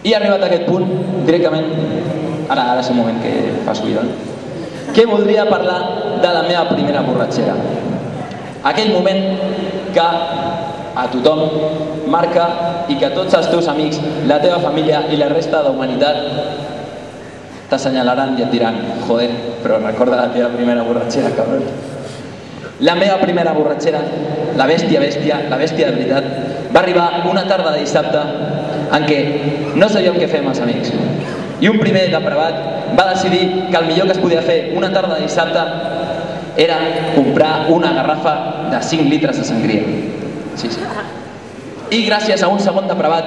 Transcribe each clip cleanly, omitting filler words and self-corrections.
I arribat a aquest punt, directament, ara és el moment que fa subidon, que voldria parlar de la meva primera borratxera. Aquell moment que a tothom marca i que tots els teus amics, la teva família i la resta de la humanitat t'assenyalaran i et diran: joder, però recorda la teva primera borratxera, cabron. La meva primera borratxera, la bèstia de veritat, va arribar una tarda de dissabte en què no sabíem què fer amb els amics. I un primer depravat va decidir que el millor que es podia fer una tarda de dissabte era comprar una garrafa de 5 litres de sangria. Sí. I gràcies a un segon depravat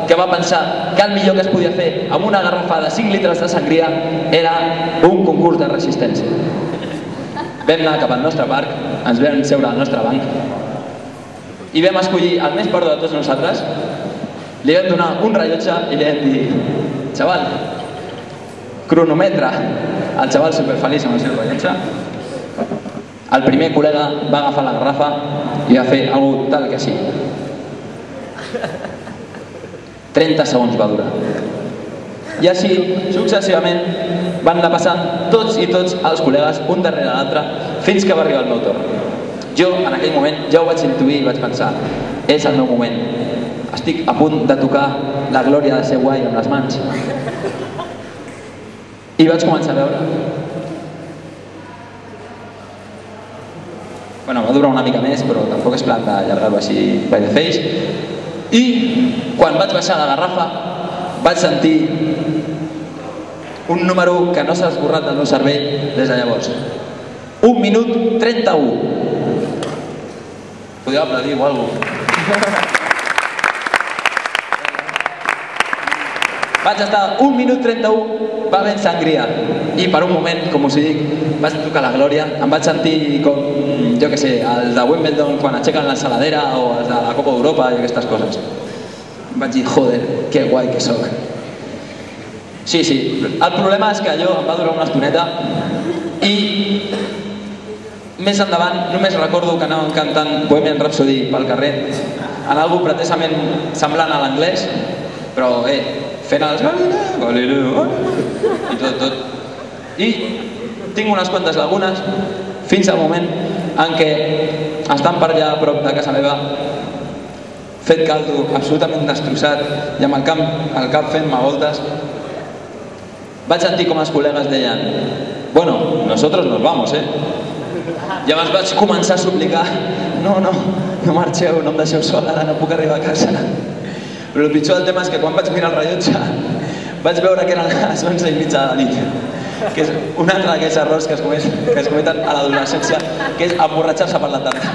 que va pensar que el millor que es podia fer amb una garrafa de 5 litres de sangria era un concurs de resistència. Vam anar cap al nostre parc, ens vam seure al nostre banc i vam escollir el més perdó de tots nosaltres. Li vam donar un rellotge i li vam dir: xaval, cronometre. El xaval superfeliç amb el seu rellotge. El primer col·lega va agafar la garrafa i va fer alguna tal que sí. 30 segons va durar. I així, successivament, van anar passant tots els col·legues, un darrere l'altre, fins que va arribar el meu torn. Jo, en aquell moment, ja ho vaig intuir i vaig pensar: és el meu moment. Estic a punt de tocar la glòria de ser guai amb les mans. I vaig començar a veure. Bueno, va durar una mica més, però tampoc és plan d'allargar-ho així by the face. I quan vaig baixar la garrafa vaig sentir un número que no s'ha esborrat del meu cervell des de llavors. 1 minut 31. Podríeu aplaudir o alguna cosa. Vaig estar 1 minut 31 bevent sangria i per un moment, com us dic, vaig tocar la glòria. Em vaig sentir com, jo què sé, el de Wimbledon quan aixequen la saladera o els de la Copa d'Europa i aquestes coses. Em vaig dir: joder, que guai que soc. Sí, el problema és que allò em va durar una estoneta i més endavant només recordo que anàvem cantant Bohemian Rhapsody pel carrer en algú pretesament semblant a l'anglès, però fent els Galileo i tot. I tinc unes quantes lagunes fins al moment en què, estant per allà a prop de casa meva, fet caldo, absolutament destrossat i amb el cap fent-me voltes, vaig sentir com els col·legues deien: bueno, nosotros nos vamos, I llavors vaig començar a suplicar: no marxeu, no em deixeu sol, ara no puc arribar a casa. Però el pitjor del tema és que quan vaig mirar el rellotge vaig veure que eren les 11:30 de la nit, que és un altre d'aquells errors que es cometen a l'adolescència, que és emborratxar-se per la tarda.